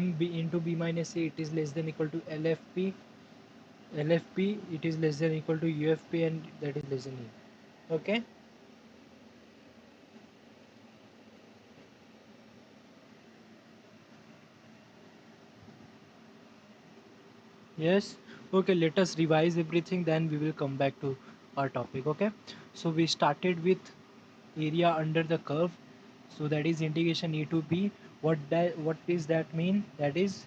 MB into B minus A, it is less than equal to LFP. LFP, it is less than equal to UFP, and that is less than E. Okay. Yes. Okay, let us revise everything, then we will come back to our topic. Okay. So we started with area under the curve. So that is integration A to B. What is that mean? That is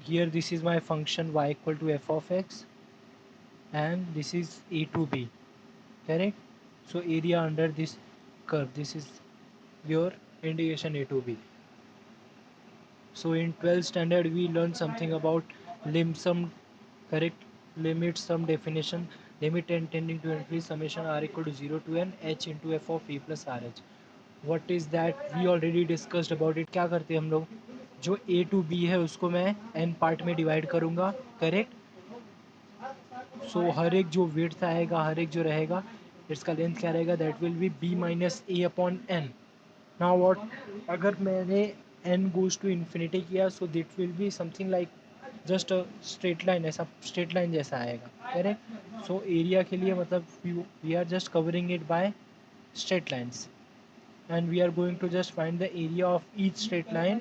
here this is my function y equal to f of x, and this is A to B. Correct? So area under this curve, this is your integration A to B. So in 12th standard we learned something about lim sum, correct? Limit sum definition. Limit n tending to infinity summation r equal to 0 to n h into f of e plus rh. What is that? We already discussed about it. क्या करते हैं हम लोग? जो a to b है उसको मैं n part में डिवाइड करूँगा, करेक्ट? सो हर एक जो विड्थ आएगा, हर एक जो रहेगा, इसका लेंथ क्या रहेगा? That will be b minus A upon N. Now what, अगर मैंने n गोज टू इन्फिनिटी किया, so that will be something like just a straight line, ऐसा स्ट्रेट लाइन जैसा आएगा, करेक्ट? सो एरिया के लिए मतलब we are just covering it by straight lines, and we are going to just find the area of each straight line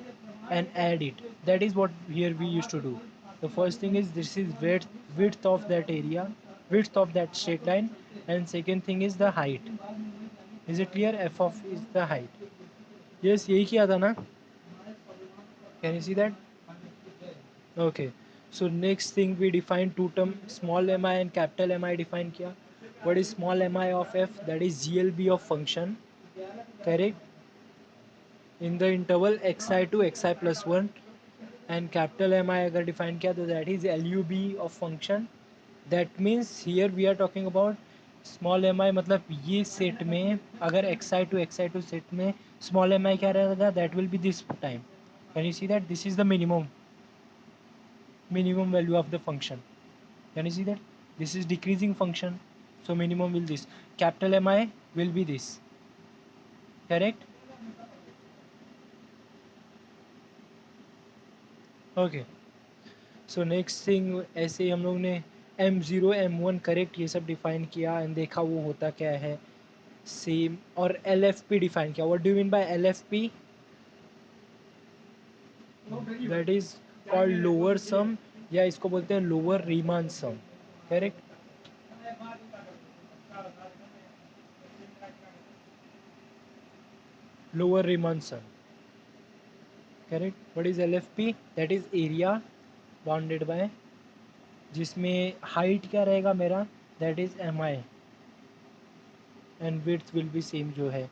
and add it. That is what here we used to do. The first thing is this is width of that area, width of that straight line, and second thing is the height. Is it clear? F of is the height. Yes, यही किया था ना? Can you see that? Okay. So next thing we define two term small mi and capital Mi define किया. What is small mi of f? That is GLB of function. Correct? In the interval xi to xi plus 1, and capital Mi अगर define किया तो that is LUB of function. That means here we are talking about small mi, मतलब ये set में अगर xi to xi to set में small mi क्या रहेगा? That will be this time. Can you see that? This is the minimum value of the function. Can you see that? This is decreasing function, so minimum will this. Capital Mi will be this. Correct? Okay. So next thing, ऐसे ही हम लोग ने M0 M1 correct ये सब define किया and देखा वो होता क्या है सेम, और LFP डिफाइन किया. What do you mean by LFP? That is called lower sum, या इसको बोलते हैं lower Riemann sum, correct? Lower Riemann sum, correct? What is LFP? That is area bounded by, जिसमें हाइट क्या रहेगा मेरा? That is Mi, and width will be same जो है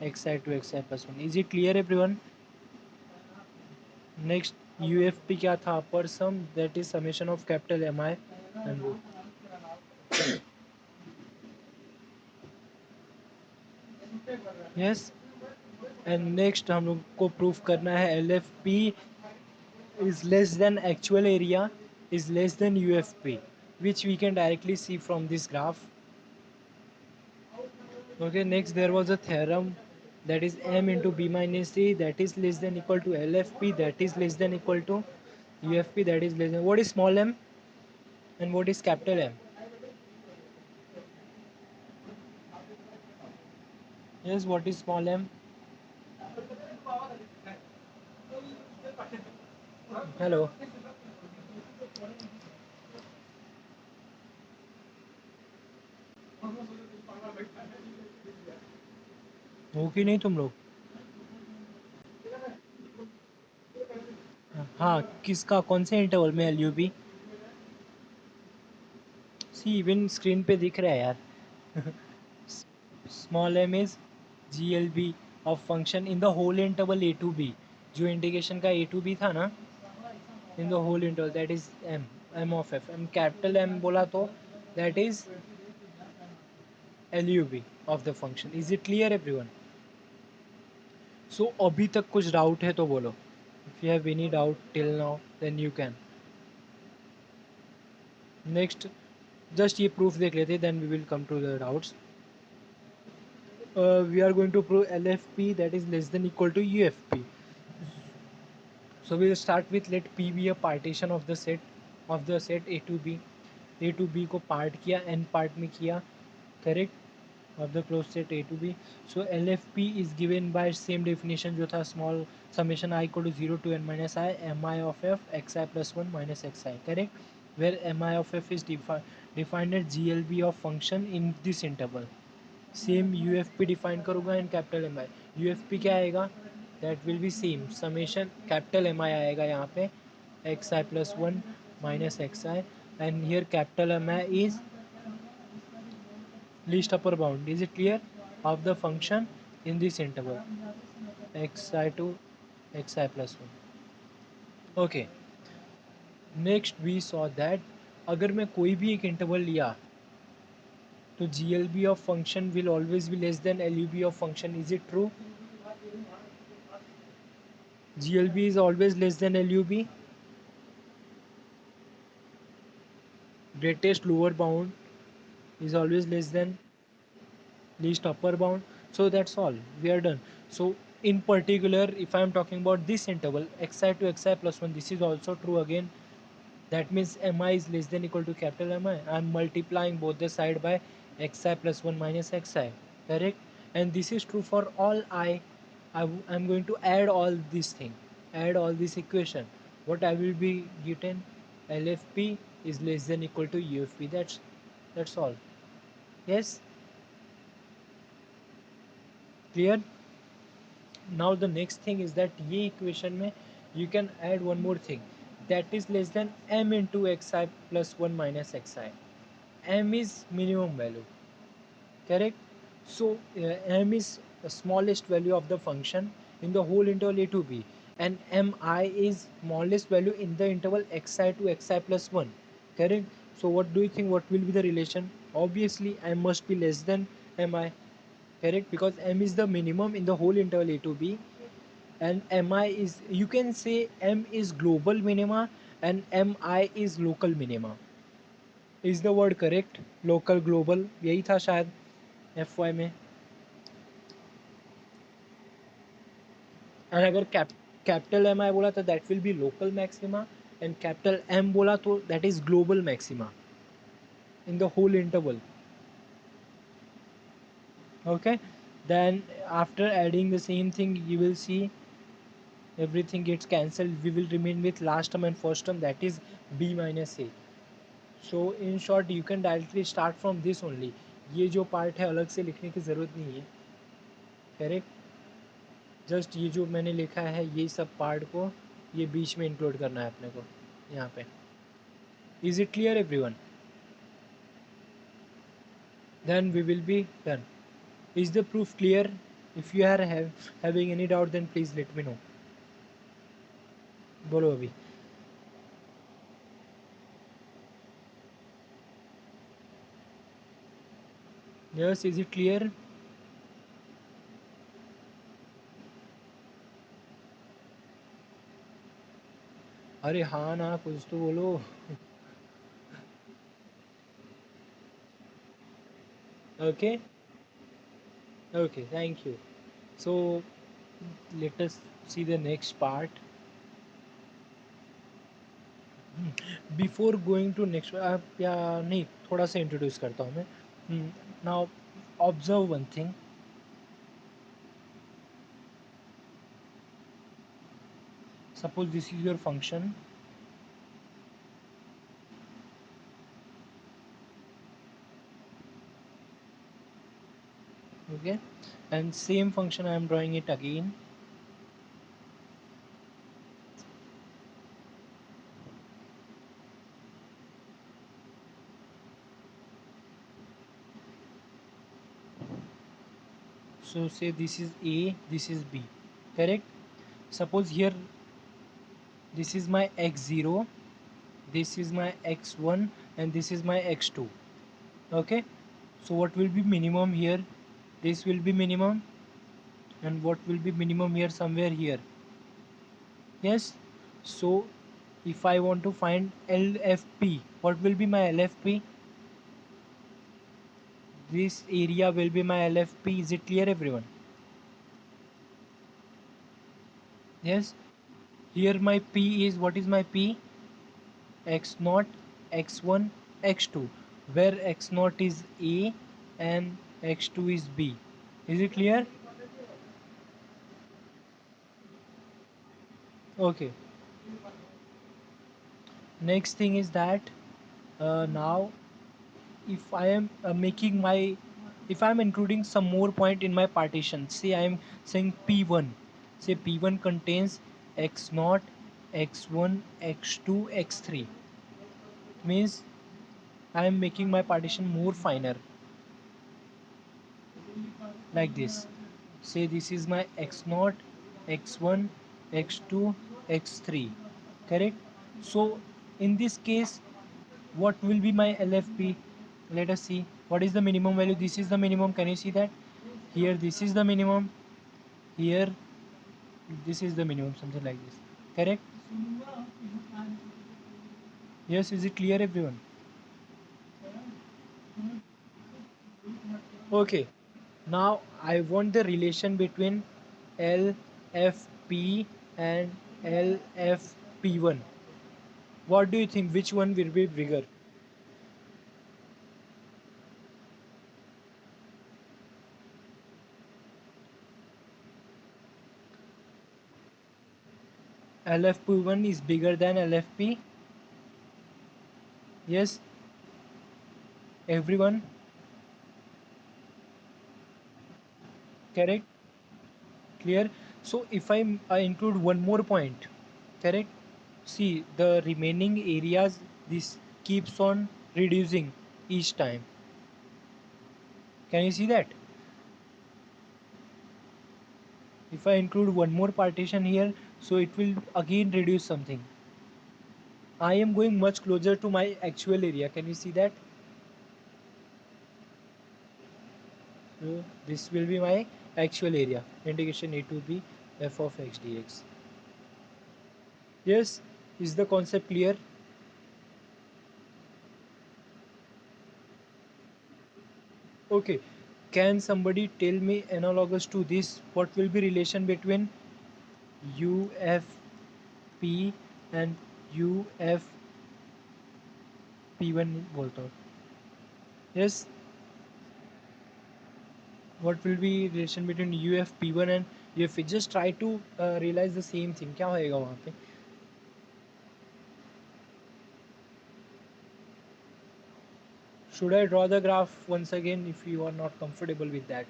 xi to xi plus 1. Is it clear everyone? Next UFP क्या था? Upper sum, that is summation of capital Mi and वो. Yes. And next हम लोग को प्रूफ करना है LFP is less than actual area is less than UFP, which we can directly see from this graph. Okay, next there was a theorem, that is M into B minus C, that is less than equal to LFP, that is less than equal to UFP, that is less than. What is small m and what is capital M? Yes, what is small m? Hello. हो कि नहीं तुम लोग? हाँ, किसका, कौन से interval में LUB? सी इवन स्क्रीन पे दिख रहा है यार. Small m is GLB of function in the whole interval A to B. जो इंटीग्रेशन का A to B था ना, in the whole interval, that is M of F. M capital M बोला तो that is LUB of the function. Is it clear everyone? So अभी तक कुछ doubt है तो बोलो. If you have any doubt till now then you can. Next just ये proof देख लेते, then we will come to the doubts. We are going to prove LFP that is less than equal to UFP. So we'll start with let P be a partition of the set A to B. A to B को part किया, n part में किया, correct, of the closed set A to B. So LFP is given by same definition जो था small summation I equal to 0 to n minus I mi of f xi plus 1 minus xi, correct, where mi of f is defined as GLB of function in this interval. Same U F P define करूँगा in capital M I. U F P क्या आएगा, that will be same summation capital M I आएगा यहाँ पे X I plus one minus X I, and here capital M I is least upper bound. Is it clear of the function in this interval X I to x I plus one. Okay, next we saw that अगर मैं कोई भी एक interval लिया तो G L B of function will always be less than L U B of function. Is it true? GLB is always less than LUB. Greatest lower bound is always less than least upper bound. So that's all, we are done. So in particular, if I am talking about this interval xi to xi plus 1, this is also true again. That means mi is less than equal to capital Mi. I am multiplying both the side by xi plus 1 minus xi, correct, and this is true for all I am going to add all this thing, add all this equation. What I will be getting, LFP is less than equal to UFP. That's all. Yes, clear. Now the next thing is that ये equation में you can add one more thing, that is less than m into xi plus 1 minus xi. M is minimum value, correct. So m is the smallest value of the function in the whole interval a to b, and mi is smallest value in the interval xi to xi plus 1, correct. So what do you think, what will be the relation? Obviously m must be less than mi, correct, because m is the minimum in the whole interval a to b, and mi is, you can say m is global minima and mi is local minima. Is the word correct? Local global यही था शायद F Y में. And अगर capital M I बोला तो that will be local maxima, and capital M बोला तो that is global maxima in the whole interval. Okay, then after adding the same thing you will see everything gets cancelled. We will remain with last term and first term, that is b minus a. So in short you can directly start from this only. ये जो part है अलग से लिखने की ज़रूरत नहीं है, करेक्ट. जस्ट ये जो मैंने लिखा है ये सब पार्ट को ये बीच में इंक्लूड करना है अपने को यहाँ पे. Is it clear everyone? Then we will be done. Is the proof clear? If you are having any doubt then please let me know. बोलो अभी. Yes, is it clear? अरे हाँ ना, कुछ तो बोलो. Okay, okay, thank you. So let us see the next part. Before going to next, या नहीं, थोड़ा सा इंट्रोड्यूस करता हूँ मैं. Now observe one thing. Suppose this is your function. Okay, and same function I am drawing it again. So say this is A, this is B, correct. Suppose here this is my x0, this is my x1, and this is my x2. Okay, so what will be minimum here? This will be minimum, and what will be minimum here? Somewhere here. Yes, so if I want to find LFP, what will be my LFP? This area will be my LFP. Is it clear everyone? Yes. Here my P is, what is my P? X0, X1, X2, where X0 is A and X2 is B. Is it clear? Okay. Next thing is that now if I am making my, if I am including some more point in my partition, say I am saying P1, say P1 contains X0, X1, X2, X3, means I am making my partition more finer, like this. Say this is my X0, X1, X2, X3, correct? So in this case, what will be my LFP? Let us see. What is the minimum value? This is the minimum. Can you see that? Here this is the minimum. Here this is the minimum. Something like this. Correct? Yes. Is it clear, everyone? Okay. Now I want the relation between LFP and LFP1. What do you think? Which one will be bigger? LFP1 is bigger than LFP? Yes, everyone, correct? Clear? So if I include one more point, correct? See, the remaining areas, this keeps on reducing each time. Can you see that? If I include one more partition here, so it will again reduce something. I am going much closer to my actual area. Can you see that? So this will be my actual area. Integration A to B f of x dx. Yes, is the concept clear? Okay. Can somebody tell me analogous to this? What will be relation between UFP and UFP1 बोलता हूँ. Yes. What will be relation between UFP1 and UFP? Just try to realize the same thing. क्या होएगा वहाँ पे? Should I draw the graph once again if you are not comfortable with that?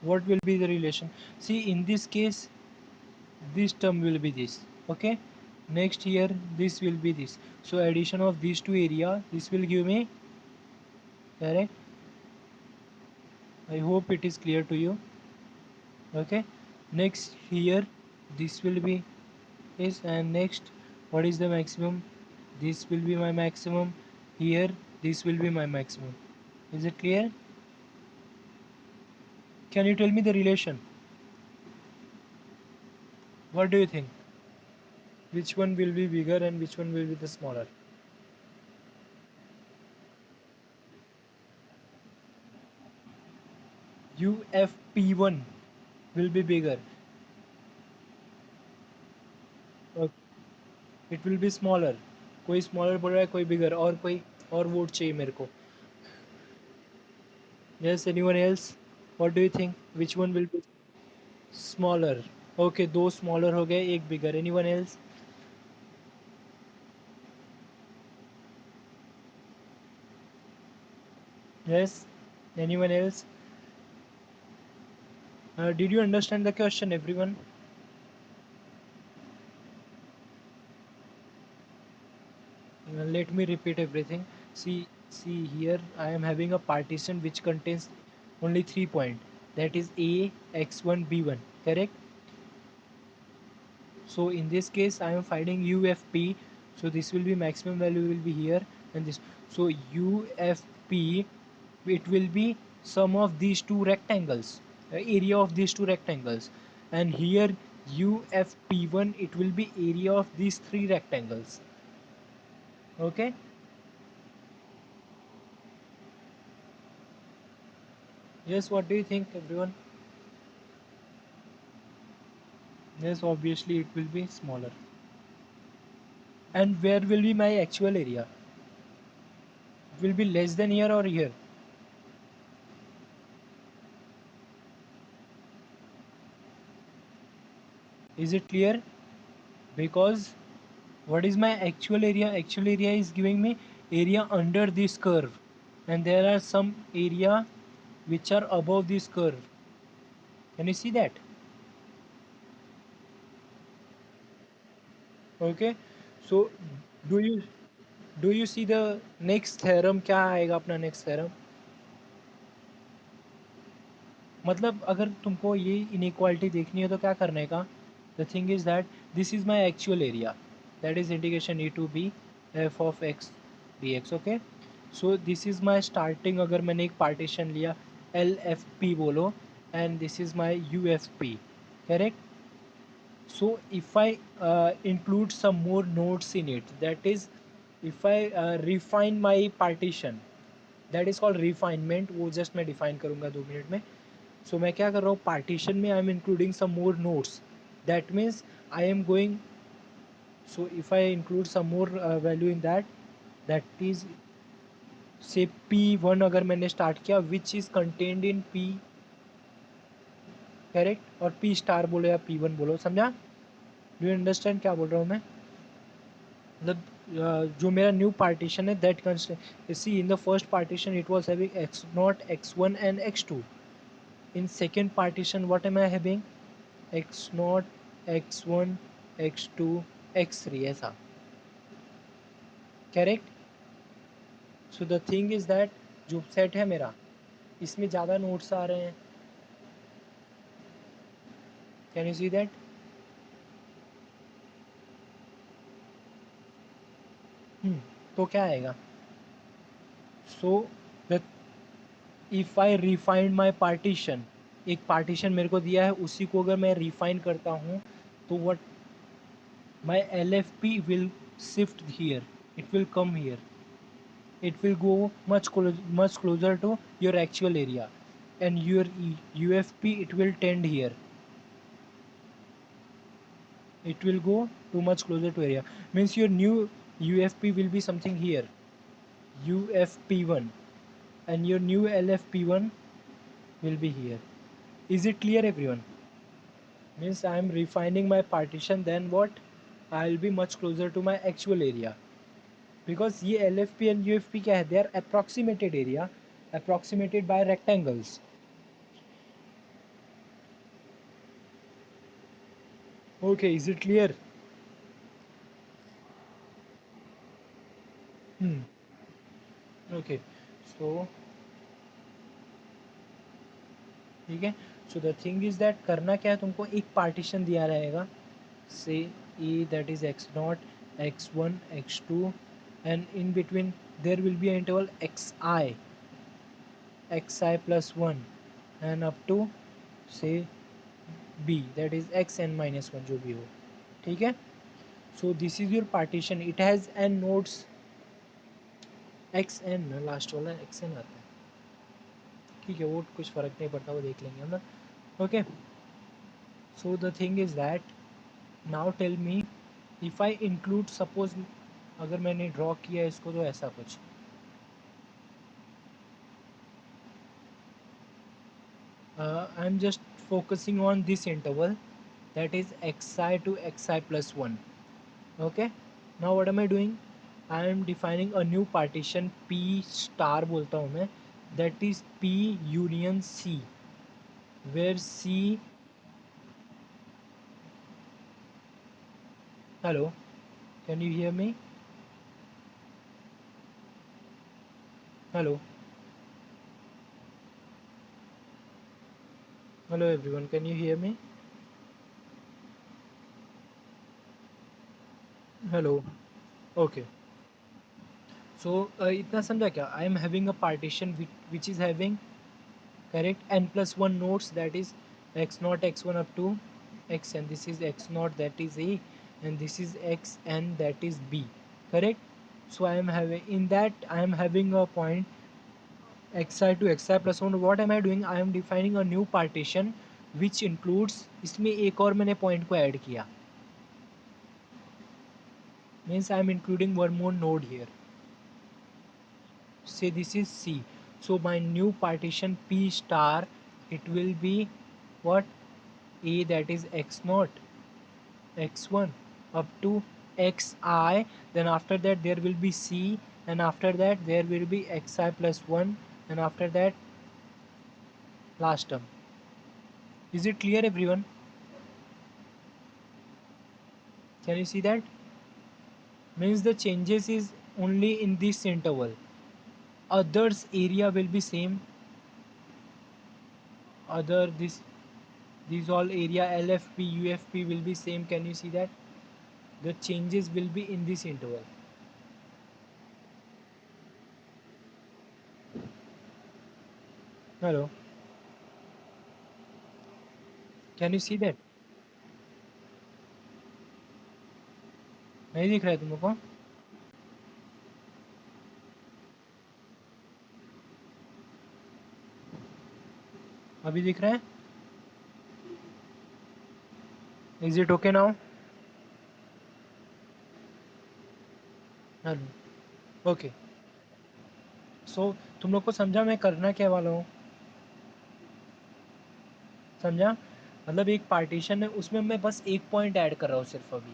What will be the relation? See, in this case, this term will be this. Okay. Next here, this will be this. So addition of these two area, this will give me, correct? I hope it is clear to you. Okay. Next here, this will be is, and next, what is the maximum? This will be my maximum. Here, this will be my maximum. Is it clear? Can you tell me the relation? What do you think? Which one will be bigger and which one will be the smaller? UFP1 will be bigger. It will be smaller. कोई smaller बोल रहा है, कोई bigger, और कोई और vote चाहिए मेरे को. Yes, anyone else? What do you think? Which one will be smaller? Okay, दो smaller हो गए, एक bigger. Anyone else? Yes. Anyone else? Did you understand the question, everyone? Let me repeat everything. See here. I am having a partition which contains only 3 points. That is A, X1, B1. Correct? So in this case I am finding UFP, so this will be maximum value will be here, and this, so UFP, it will be sum of these two rectangles, area of these two rectangles, and here UFP1, it will be area of these three rectangles. Okay. Yes, what do you think, everyone? Yes, obviously it will be smaller. And where will be my actual area? It will be less than here or here? Is it clear? Because what is my actual area? Actual area is giving me area under this curve, and there are some area which are above this curve. Can you see that? Okay. So do you see the next theorem? क्या आएगा अपना next theorem? मतलब अगर तुमको ये inequality देखनी है तो क्या करने का? The thing is that this is my actual area, that is integration a to b f of x d x. Okay. So this is my starting. अगर मैंने एक पार्टीशन लिया एल एफ पी बोलो, and this is my U F P. Correct. So if I include some more nodes in it, that is, if I refine my partition, that is called refinement. वो just मैं define करूँगा 2 minute में. So मैं क्या कर रहा हूँ, partition में I am including some more nodes. That means I am going. So if I include some more value in that, that is say P1 अगर मैंने start किया, which is contained in P, correct, और P star बोलो या P1 बोलो, समझा? Do you understand क्या बोल रहा हूँ मैं? मतलब जो मेरा न्यू पार्टीशन है, दैट कंस्ट C in the first partition it was having X not X one and X two. In second partition what am I having? X not, X one, X two, X three, ऐसा. Correct. So the thing is that जो set है मेरा, इसमें ज़्यादा notes आ रहे हैं. Can you see that? तो क्या आएगा? So the if I refined my partition, एक पार्टीशन मेरे को दिया है, उसी को अगर मैं रिफाइन करता हूँ, तो what my LFP will shift here, it will come here, it will go much closer to your actual area, and your UFP it will tend here, it will go too much closer to area, means your new UFP will be something here, UFP1, and your new LFP1 will be here. Is it clear, everyone? Means I am refining my partition, then what, I will be much closer to my actual area. Because ये L F P and U F P क्या है, they are approximated area, approximated by rectangles. Okay, is it clear? Okay. So ठीक है. So the thing is that करना क्या है तुमको, एक पार्टीशन दिया रहेगा, say E that is X not, X one, X two, and in between there will be an interval xi plus 1, and up to say b, that is xn minus 1, जो भी हो. ठीक है. So this is your partition, it has n nodes x n, last वाला x n आता है. ठीक है, वो कुछ फ़र्क नहीं पड़ता, वो देख लेंगे हम ना. Okay. So the thing is that now tell me, if I include, suppose अगर मैंने ड्रॉ किया इसको तो ऐसा कुछ, I am just focusing on this interval, that is xi to xi plus 1. Okay. Now what am I doing? I am defining a new partition P star बोलता हूँ मैं, that is P union C, where C, hello, can you hear me? Hello, hello everyone, can you hear me? Hello. Okay. So इतना समझा क्या? I am having a partition which is having, correct, n plus 1 nodes, that is x naught, x1 up to xn. This is x naught, that is A, and this is xn, that is B. Correct. So I am having, in that I am having a point xi to xi plus 1, what am I doing? I am defining a new partition which includes, इसमें एक और मैंने point को add किया, means I am including one more node here. Say this is C. So my new partition P star, it will be what? A, that is x naught, x1 up to xi, then after that there will be C, and after that there will be xi plus 1, and after that last term. Is it clear everyone? Can you see that? Means the changes is only in this interval, others area will be same, other this, these all area LFP UFP will be same. Can you see that? The changes will be in this interval. Hello, can you see that? नहीं दिख रहा है तुमको? अभी दिख रहा है? Is it okay now? Hello, okay. So तुम लोग को समझा मैं करना क्या वाला हूँ? समझा? मतलब एक पार्टीशन है, उसमें मैं बस एक पॉइंट ऐड कर रहा हूँ सिर्फ अभी,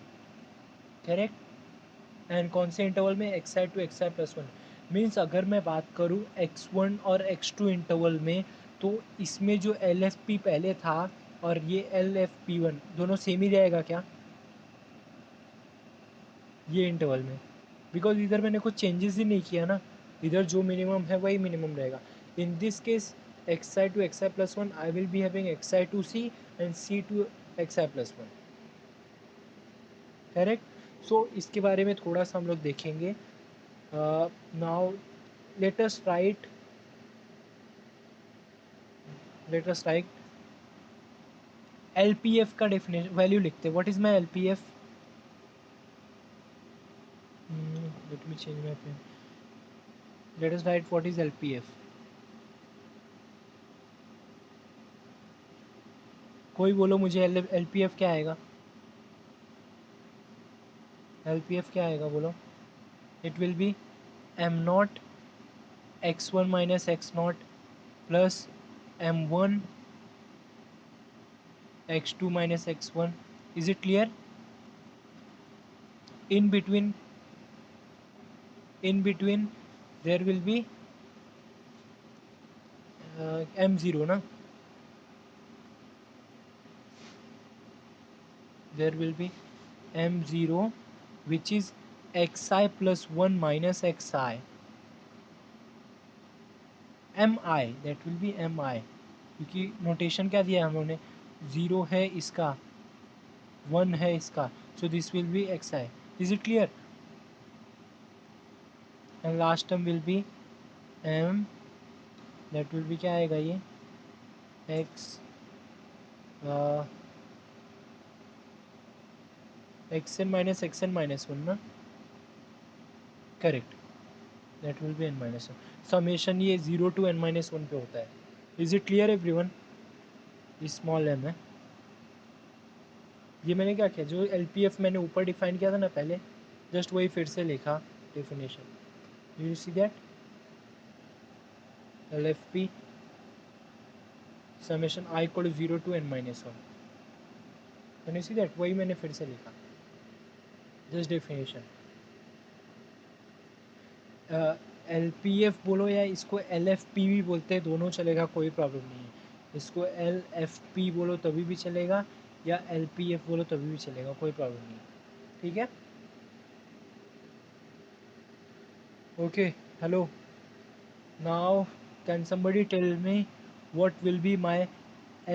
करेक्ट? एंड कौन से इंटरवल में? X I to x I plus 1. Means अगर मैं बात करूँ x1 और x2 इंटरवल में, तो इसमें जो एल एफ पी पहले था और ये एल एफ पी वन दोनों सेम ही रहेगा क्या ये इंटरवल में? बिकॉज इधर मैंने कुछ चेंजेस ही नहीं किया ना, इधर जो मिनिमम है वही मिनिमम रहेगा. In this case X I to x I plus 1, I will be having X I to C and C to x I plus 1, correct? So इसके बारे में थोड़ा सा हम लोग देखेंगे. Now let us write let us write LPF का definition value लिखते. What is my LPF? Let me change my pen. Let us write what is LPF. कोई बोलो मुझे LPF क्या आएगा? LPF क्या आएगा बोलो? It will B m not x1 minus x not plus m1 x2 minus x1. Is it clear? In between their will be m0 ना, there will be m0 which is xi plus 1 minus xi, mi, that will be mi, क्योंकि notation क्या दिया है हम लोगों ने? 0 है इसका, 1 है इसका, so this will be xi. Is it clear? And last term will be m, that will be क्या आएगा ये? x xn minus xn minus 1 ना, correct? That will B n minus 1. Summation ये 0 to n माइनस 1 पे होता है. Is it clear everyone? Small m है. ये मैंने क्या किया, जो LPF मैंने ऊपर डिफाइन किया था ना पहले, जस्ट वही फिर से लिखा definition. You see that LFP summation i equal 0 to n minus 1. Can you see that? वही मैंने फिर से लिखा, जस्ट डेफिनेशन. LPF बोलो या इसको LFP भी बोलते हैं, दोनों चलेगा, कोई प्रॉब्लम नहीं है. इसको LFP बोलो तभी भी चलेगा, या LPF बोलो तभी भी चलेगा, कोई प्रॉब्लम नहीं है. ठीक है, okay. Hello, now can somebody tell me what will be my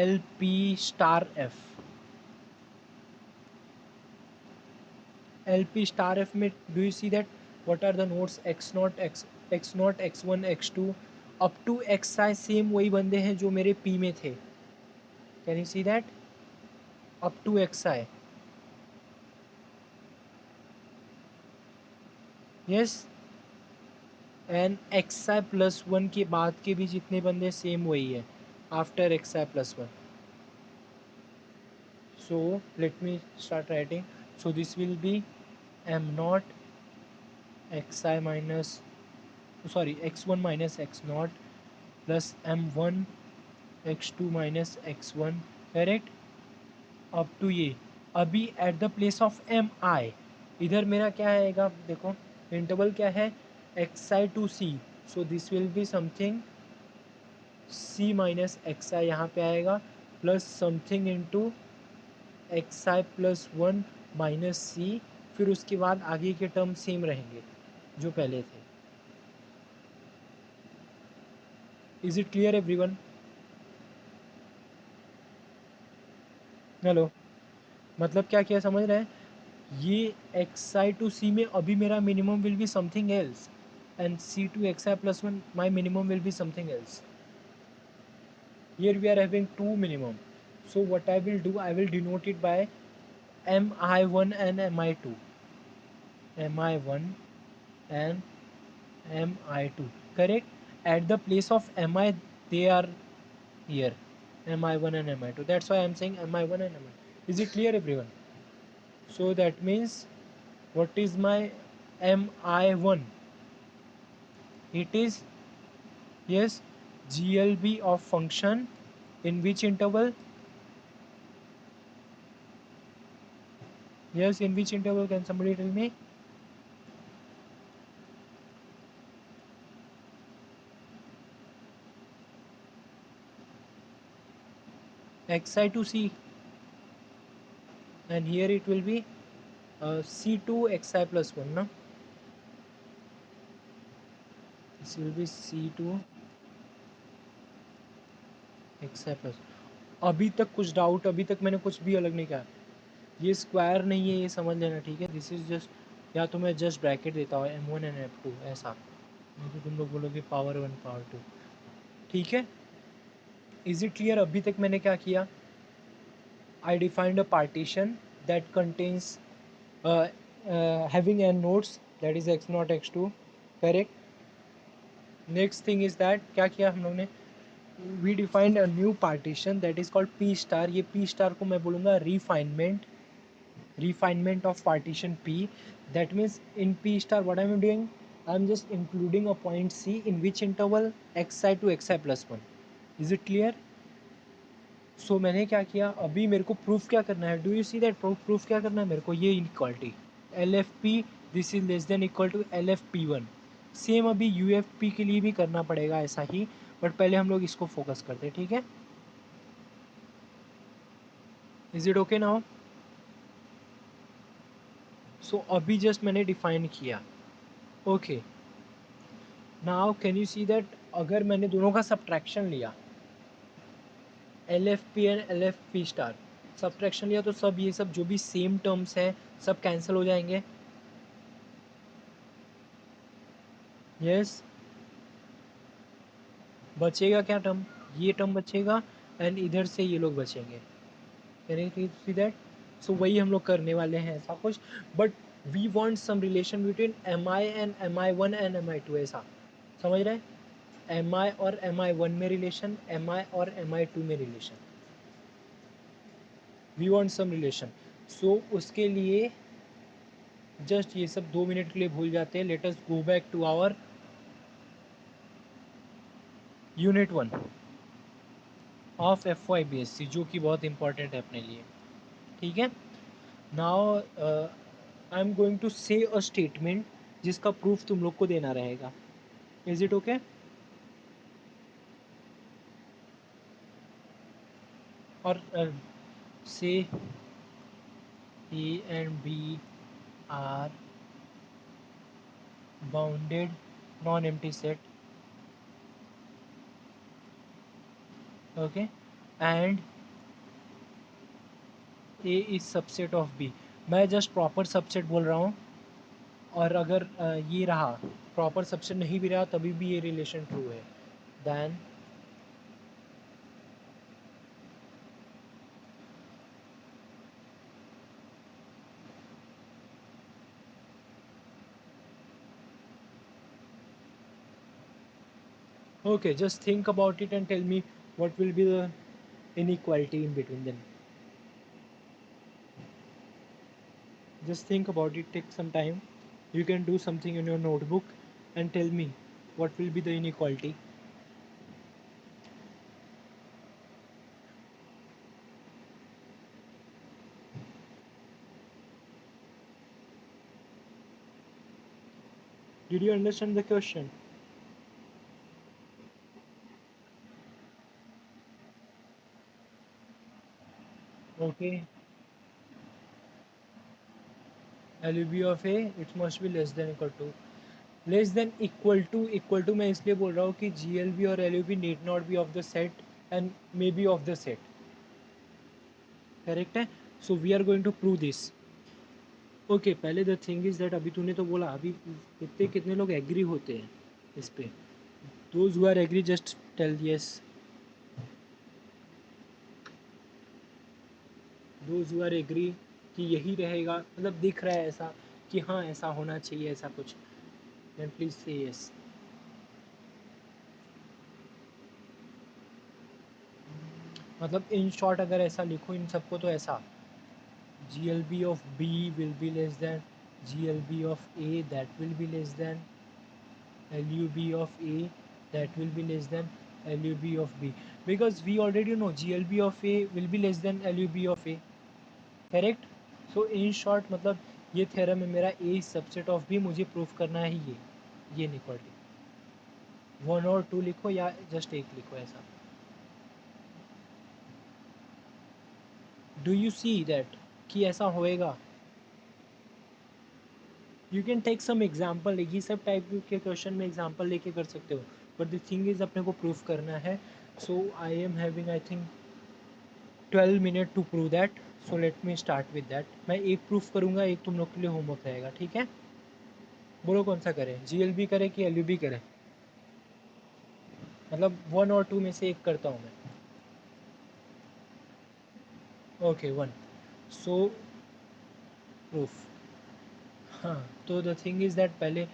LP star F? LP star F में do you see that what are the nodes? x naught x naught x1 x2 up to xi same वही बंदे हैं जो मेरे P में थे. Can you see that? up to xi. yes, and X I plus one के बाद के भी जितने बंदे सेम वही है after X I plus one. So let me start writing. So this will be m naught xi minus, sorry, x1 minus x naught plus m1 x2 minus x1, correct. अब टू ये अभी at the place of M I इधर मेरा क्या आएगा देखो, interval क्या है X I to C. So this will be something C minus X I यहाँ पे आएगा प्लस समथिंग इंटू एक्स आई प्लस वन माइनस सी. फिर उसके बाद आगे के टर्म सेम रहेंगे जो पहले थे. Is it clear everyone? Hello, मतलब क्या किया समझ रहे हैं? ये एक्स आई टू सी में अभी मेरा minimum will be something else and C to x I plus one my minimum will be something else. Here we are having two minimum. So what I will do, I will denote it by mi1 and mi2. mi1 and mi2. Correct? At the place of mi, they are here. mi1 and mi2. That's why I am saying mi1 and mi2. Is it clear, everyone? So that means what is my mi1? It is, yes, GLB of function in which interval? Yes, in which interval? Can somebody tell me? xi to c, and here it will be c2 xi plus 1 ना. This will be c2 xi plus. अभी तक कुछ doubt? अभी तक मैंने कुछ भी अलग नहीं कहा. ये स्क्वायर नहीं है, ये समझ लेना, ठीक है. दिस इज जस्ट, या तो मैं जस्ट ब्रैकेट देता हूँ m1 एंड m2 ऐसा, नहीं तो तुम लोग बोलोगे पावर वन पावर टू. ठीक है, इज इट क्लियर? अभी तक मैंने क्या किया? I defined a partition that contains having n nodes, that is x naught x2, correct. Next thing is that क्या किया हम लोग ने? We defined a new partition that is called p star. ये p star को मैं बोलूँगा refinement of partition p. That means in p star what I am doing, I am just including a point c in which interval xi to xi plus 1. Is it clear? सो मैंने क्या किया, अभी मेरे को proof क्या करना है? Do you see that? Proof क्या करना है मेरे को? ये inequality L F P this is less than equal to L F P one. Same अभी यू एफ पी के लिए भी करना पड़ेगा ऐसा ही, बट पहले हम लोग इसको फोकस करते हैं, ठीक है. Is it okay now? So अभी जस्ट मैंने डिफाइन किया. Okay, now can you see that अगर मैंने दोनों का सब्ट्रैक्शन लिया, L F P and L F P star subtraction लिया, तो सब ये सब जो भी सेम टर्म्स हैं सब कैंसिल हो जाएंगे. यस, बचेगा क्या टर्म? ये टर्म बचेगा एंड इधर से ये लोग बचेंगे. Can you see that? So वही हम लोग करने वाले हैं ऐसा कुछ, but we want some relation between M I and M I one and M I two, ऐसा समझ रहे हैं? एम आई और एम आई वन में रिलेशन, एम आई और एम आई टू में relation, we want some relation. So उसके लिए जस्ट ये सब 2 मिनट के लिए भूल जाते हैं. Let us go back to our unit 1 of F Y B S C, जो कि बहुत इंपॉर्टेंट है अपने लिए, ठीक है. Now I am going to say a statement जिसका प्रूफ तुम लोग को देना रहेगा. Is it okay? और say A and B are bounded non empty set, okay, and A is subset of B. मैं जस्ट प्रॉपर सबसेट बोल रहा हूँ, और अगर ये रहा प्रॉपर सबसेट नहीं भी रहा तभी भी ये रिलेशन ट्रू है. Then Okay, just think about it and tell me what will be the inequality in between them. Just think about it, take some time. You can do something in your notebook and tell me what will be the inequality. Did you understand the question? Okay, LUB of A, it must be less than equal to. Less than equal to मैं इसलिए बोल रहा हूँ कि G L B और L U B need not be of the set and may be of the set. Correct है. So we are going to prove this. Okay, पहले the thing is that अभी तूने तो बोला अभी कितने कितने लोग एग्री होते हैं इस पे. Those who are agree just tell yes. Those who are agree कि यही रहेगा, मतलब दिख रहा है ऐसा कि हाँ ऐसा होना चाहिए ऐसा कुछ, देन प्लीज से यस. मतलब इन शॉर्ट अगर ऐसा लिखो इन सबको तो ऐसा GLB of B will be less than GLB of A, that will be less than LUB of A, that will be less than LUB of B, because we already know GLB of A will be less than LUB of A. Correct. So in short मतलब ये theorem है मेरा A subset of B, मुझे proof करना है ये inequality. One और to लिखो या जस्ट एक लिखो ऐसा. डू यू सी दैट कि ऐसा होएगा. You can take some example, ये सब टाइप के क्वेश्चन में एग्जाम्पल लेके कर सकते हो, बट द थिंग इज अपने को प्रूफ करना है. So I am having I think 12 minute to prove that. So let me start with that. मैं एक प्रूफ करूँगा, एक तुम लोग के लिए होमवर्क रहेगा, ठीक है. बोलो कौन सा करें, GLB करें कि LUB करें. मतलब वन और टू में से एक करता हूँ मैं. Okay one. सो प्रूफ. हाँ, तो द थिंग इज़ दैट पहले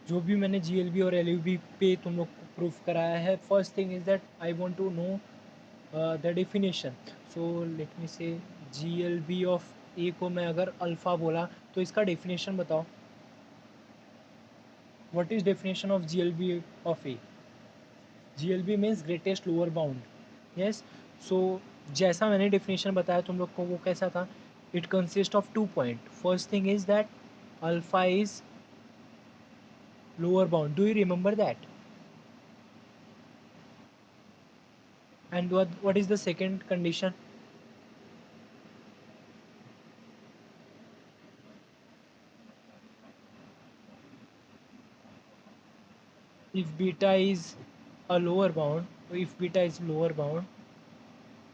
जो भी मैंने GLB और LUB पे तुम लोग को प्रूफ कराया है, first thing is that I want to know the definition. So let me say GLB of ए को मैं अगर अल्फ़ा बोला तो इसका डेफिनेशन बताओ. What is definition of GLB of A. GLB means greatest lower bound. Yes. So जैसा मैंने definition बताया तुम लोग को वो कैसा था. It consist of 2 point. First thing is that alpha is lower bound. Do you remember that. And what is the second condition. If beta is a lower bound, if beta is lower bound,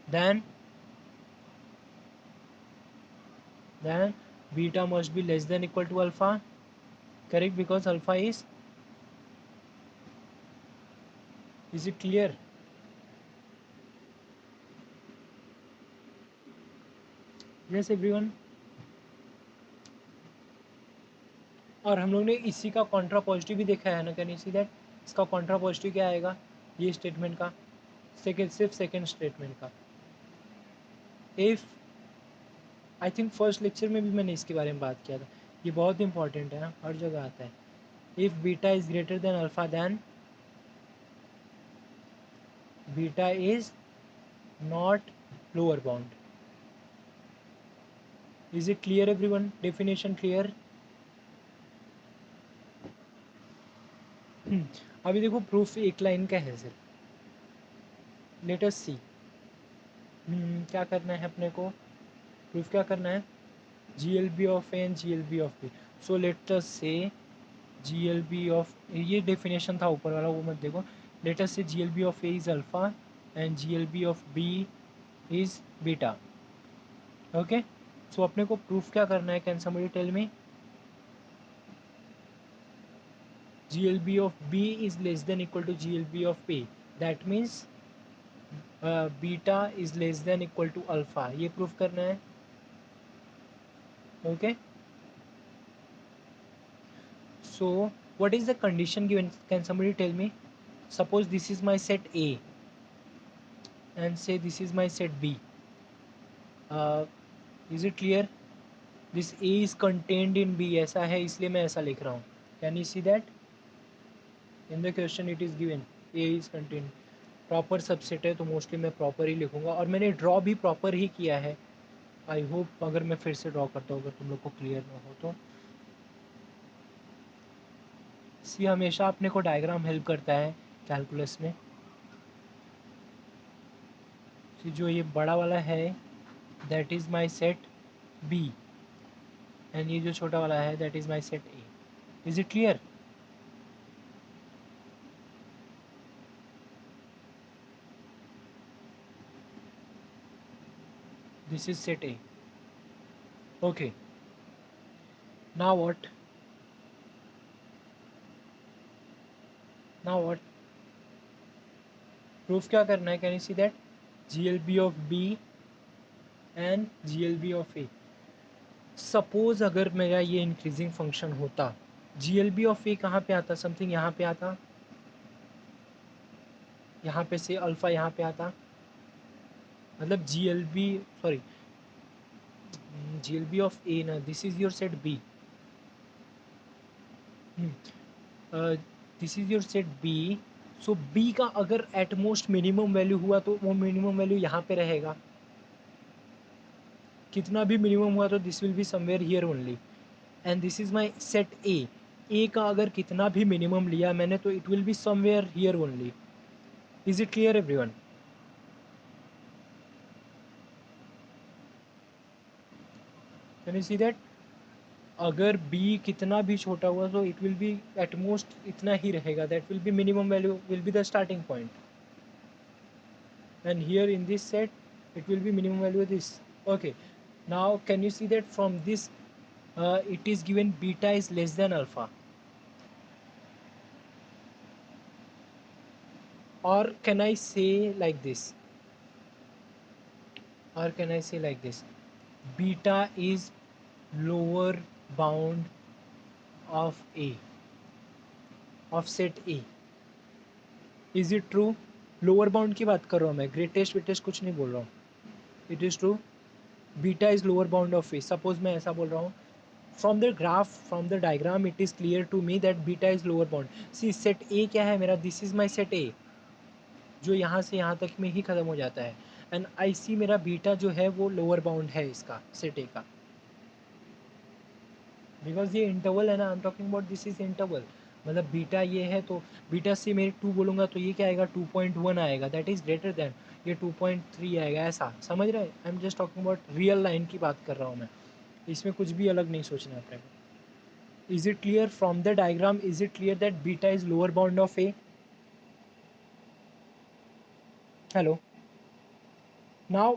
then then beta must be less than equal to alpha. Correct, because alpha is it clear. Yes everyone. और हम लोग ने इसी का Contra positive भी देखा है ना, कैन यू सी दैट. इसका कॉन्ट्रा पॉजिटिव क्या आएगा ये स्टेटमेंट का, सेकेंड सिर्फ सेकेंड स्टेटमेंट का. If I think first lecture में भी मैंने इसके बारे में बात किया था. ये बहुत इंपॉर्टेंट है, हर जगह आता है. If beta is greater than alpha then beta is not lower bound. Is it clear everyone? Definition clear. अभी देखो प्रूफ एक लाइन का है सिर्फ. लेट अस सी. क्या करना है अपने को. प्रूफ क्या करना है. GLB of A and GLB of B. So let us say GLB of ये डेफिनेशन था ऊपर वाला वो मत देखो. Late us say GLB of A is alpha and GLB of B is beta. Okay. So अपने को प्रूफ क्या करना है. Can somebody tell me. GLB of B is less than equal to GLB of A. That means beta is less than equal to alpha. ये proof करना है. Okay. So what is the condition given? Can somebody tell me? suppose this is my set A and say this is my set B. Is it clear? This A is contained in B, ऐसा है इसलिए मैं ऐसा लिख रहा हूँ. Can you see that? In the question it is given A is contained. Proper subset है तो मोस्टली मैं प्रॉपर ही लिखूंगा और मैंने ड्रॉ भी प्रॉपर ही किया है. आई होप अगर मैं फिर से ड्रॉ करता हूँ अगर तुम लोग को क्लियर ना हो तो. सी हमेशा अपने को डायग्राम हेल्प करता है कैलकुलस में. सी जो ये बड़ा वाला है that is my set B एंड ये जो छोटा वाला है that is my set A. Is it clear? This is set A. Okay, now what? Now what proof क्या करना है? Can you see that G L B of B and G L B of A. Suppose अगर मेरा ये increasing function होता, G L B of A कहाँ पे आता? समथिंग यहाँ पे आता, यहाँ पे से अल्फ़ा यहाँ पे आता. मतलब G L B, sorry, G L B of A ना, this is your set B. This is your set B. So B का अगर एटमोस्ट मिनिमम वैल्यू हुआ तो वो मिनिमम वैल्यू यहाँ पे रहेगा. कितना भी मिनिमम हुआ तो this will be somewhere here only. And this is my set A. A का अगर कितना भी मिनिमम लिया मैंने तो it will be somewhere here only. Is it clear everyone? Can you see that अगर b कितना भी छोटा हुआ तो इट विल बी एटमोस्ट इतना ही रहेगा. That will B minimum value, will be the starting point. And here in this set it will be minimum value this. Okay, now can you see that from this it is given beta is less than alpha, or can I say like this, or can I say like this, beta is lower bound of a, of set a. is it true? Lower bound की बात कर रहा हूँ मैं, greatest wettest कुछ नहीं बोल रहा हूँ. It is true, beta is lower bound of A. Suppose मैं ऐसा बोल रहा हूँ, from the graph, from the diagram it is clear to me that beta is lower bound. See set A क्या है मेरा? This is my set A जो यहाँ से यहाँ तक में ही ख़त्म हो जाता है. एंड आई सी मेरा बीटा जो है वो लोअर बाउंड है इसका, सेट ए का. बिकॉज ये इंटरवल है ना, आई am talking about this is interval. मतलब बीटा ये है तो बीटा से मेरे 2 बोलूँगा तो ये क्या आएगा? 2.1 आएगा. दैट इज़ ग्रेटर देन ये 2.3 आएगा. ऐसा समझ रहे? आई am just talking about real line की बात कर रहा हूँ मैं. इसमें कुछ भी अलग नहीं सोचना है अपने को. Is it clear from the diagram? Is it clear that beta is lower bound of A? Hello. Now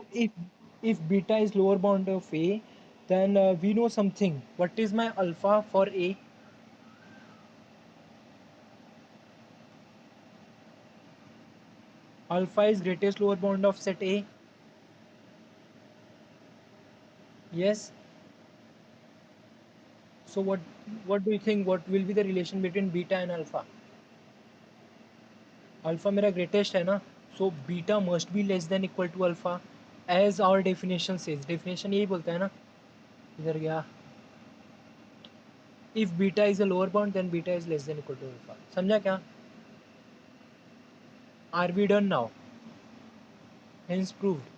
if beta is lower bound of a, then we know something. What is my alpha for a? Alpha is greatest lower bound of set a. Yes. So what do you think? What will be the relation between beta and alpha? Alpha मेरा greatest है ना, so beta must be less than equal to alpha, as our definition says. Definition यही बोलता है ना. इधर गया. If beta is a lower bound, then beta is less than equal to alpha. समझा क्या? Are we done now? Hence proved.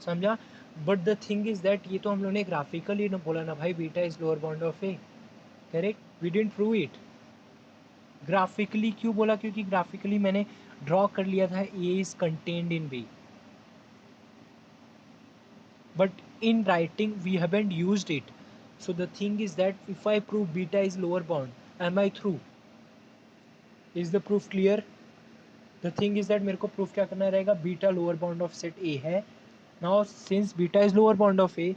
समझा? But the thing is that ये तो हम लोगों ने ग्राफिकली ना बोला ना भाई, beta is lower bound of A. Correct, we didn't prove it. Graphically क्यों बोला? क्योंकि ग्राफिकली मैंने ड्रॉ कर लिया था A is contained in B. But in writing we haven't used it. So the thing is that if I prove beta is lower bound, am I through? Is the proof clear? The thing is that मेरे को proof क्या करना रहेगा? Beta lower bound of set A है. Now since beta is lower bound of A,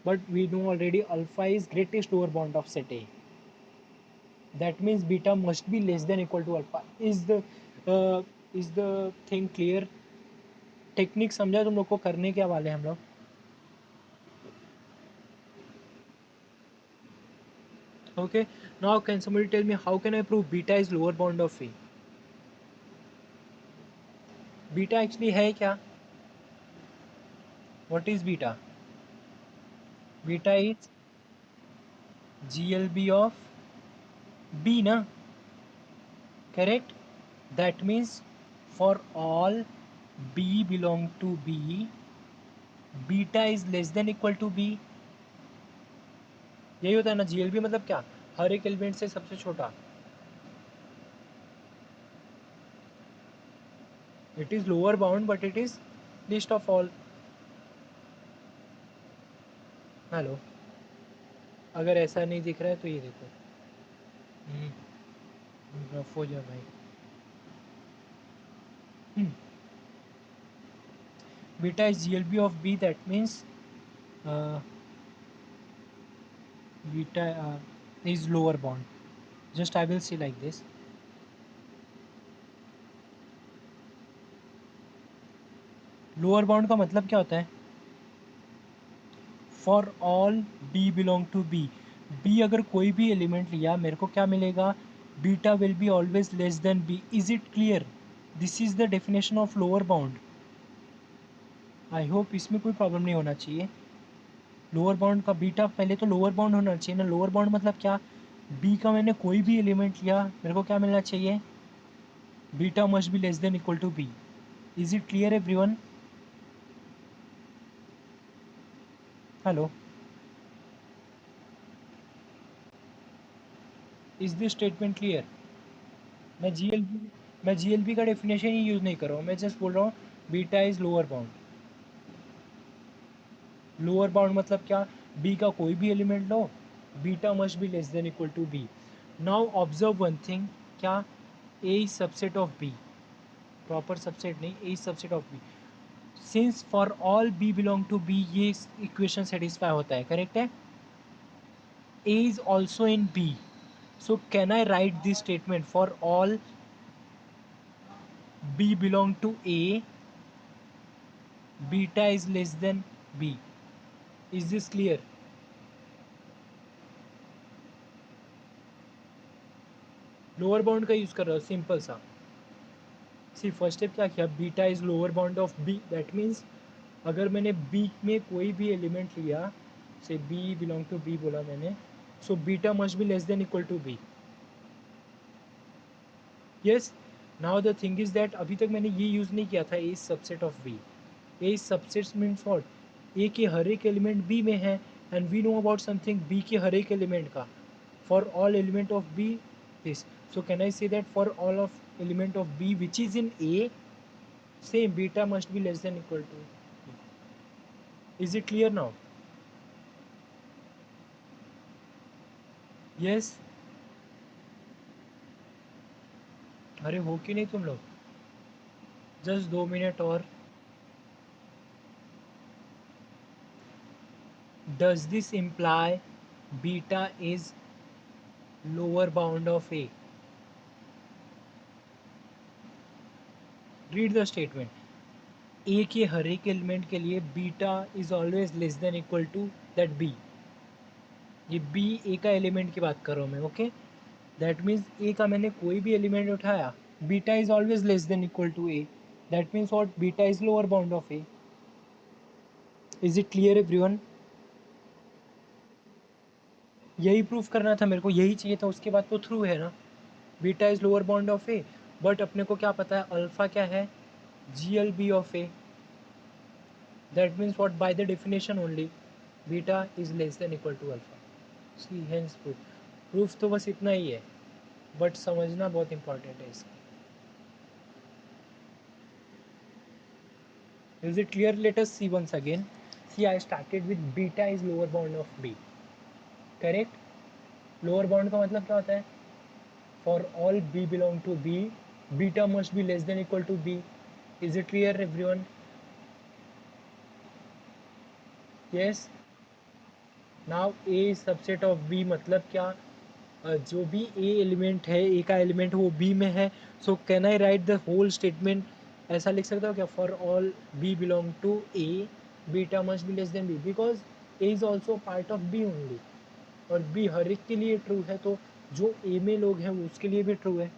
but we know already alpha is greatest lower bound of set A. That means beta must be less than equal to alpha. Uh, is the thing clear? Technique समझा तुम लोग को? करने क्या वाले हम लोग? Okay, now can somebody tell me how can I prove beta is lower bound of A? Beta actually है क्या? What is beta? Beta is GLB of B ना, correct? That means for all B belong to B, beta is less than equal to B। यही होता है ना GLB मतलब क्या? हर एक एलिमेंट से सबसे छोटा। It is lower bound but it is list of all. Hello, अगर ऐसा नहीं दिख रहा है तो ये देखो, रफ हो जा भाई। Beta is GLB of B, that means beta is lower bound. Just I will see like this. Lower bound का मतलब क्या होता है? For all B belong to B, B अगर कोई भी एलिमेंट लिया मेरे को क्या मिलेगा? Beta will be always less then B। Is it clear? This is the definition of lower bound. I hope इसमें कोई प्रॉब्लम नहीं होना चाहिए। लोअर बाउंड का बीटा पहले तो लोअर बाउंड होना चाहिए ना। लोअर बाउंड मतलब क्या? B का मैंने कोई भी एलिमेंट लिया, मेरे को क्या मिलना चाहिए? Beta must be less than equal to B। Is it clear everyone? Hello, is this statement clear? मैं GLB का डेफिनेशन ही यूज़ नहीं कर रहा हूँ, मैं जस्ट बोल रहा हूँ beta is lower bound. Lower bound मतलब क्या? बी का कोई भी एलिमेंट लो, beta must be less than equal to B. Now observe one thing, क्या? A is subset of B, proper subset नहीं, A is subset of B. Since for all B belong to B, ये equation satisfy होता है, correct है? A is also in B, so can I write this statement for all B belong to A, beta is less than B? Is this clear? Lower bound का use कर रहा हूँ, simple सा। सी first step क्या किया? Beta is lower bound of B, that means अगर मैंने B में कोई भी एलिमेंट लिया, से बी बिलोंग टू बी बोला मैंने, so beta must be less than equal to B. Yes, now the thing is that अभी तक मैंने ये यूज नहीं किया था, A subset of B. A subsets means what? A के हर एक एलिमेंट बी में है, and we know about something B के हर एक एलिमेंट का, for all element of B this. So can I say that for all of element of B which is in A, same beta must be less than equal to? Is it clear now? Yes? अरे हो कि नहीं तुम लोग? Just 2 minute और। Does this imply beta is lower bound of A? Read the statement. A के हर एक एलिमेंट के लिए beta is always less than equal to that B. ये बी ए का एलिमेंट की बात कर रहा हूँ मैं, ओके? दैट मीन्स ए का मैंने कोई भी एलिमेंट उठाया, beta is always less than equal to A, that means what? Beta is lower bound of A. Is it clear everyone? यही प्रूफ करना था मेरे को, यही चाहिए था, उसके बाद तो थ्रू है ना। Beta is lower bound of A, but अपने को क्या पता है अल्फा क्या है? GLB of A. That means what? By the definition only beta is less than equal to alpha. See hence proof. Proof तो बस इतना ही है, बट समझना बहुत इंपॉर्टेंट है इसका। Is it clear? Let us see once again. See I started with beta is lower bound of B, correct? Lower bound का मतलब क्या होता है? For all B belong to B, beta must be less than equal to B. Is it clear everyone? Yes. Now A subset of B मतलब क्या? जो भी ए element है, ए का एलिमेंट वो बी में है, so can I write the whole statement? ऐसा लिख सकता हो क्या? For all B belong to A, beta must be less than B, because A is also part of B only, और बी हर एक के लिए ट्रू है, तो जो ए में लोग हैं उसके लिए भी ट्रू है।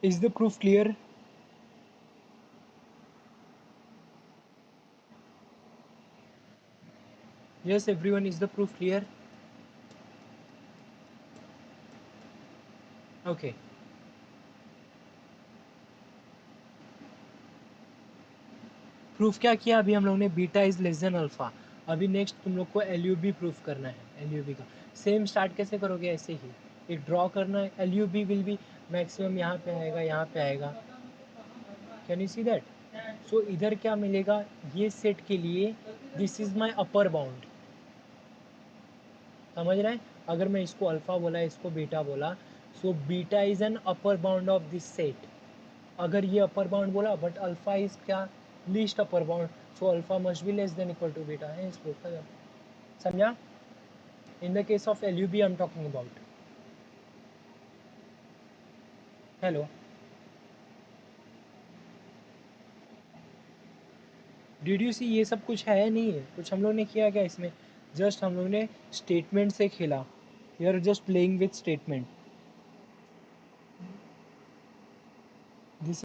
Is the proof clear? Yes, everyone, is the proof clear? Okay. Proof क्या किया अभी हम लोग ने, beta is less than alpha. अभी नेक्स्ट तुम लोग को एल यू बी प्रूफ करना है। एल यू बी का सेम स्टार्ट कैसे करोगे, ऐसे ही एक ड्रॉ करना है। L U B will be maximum यहाँ पे आएगा, यहाँ पे आएगा। Can you see that? So इधर क्या मिलेगा, ये सेट के लिए this is my upper bound. समझ रहे हैं? अगर मैं इसको अल्फा बोला, इसको बीटा बोला, so beta is an upper bound of this set. अगर ये अपर बाउंड बोला, बट अल्फा इज क्या, least upper bound, so alpha must be less than equal to beta है इसको। समझा? In the case of L U B I am talking about. Hello, did you see? ये सब कुछ है नहीं है, कुछ हम लोग ने किया क्या इसमें? जस्ट हम लोग ने स्टेटमेंट से खेला। We are just playing with statement.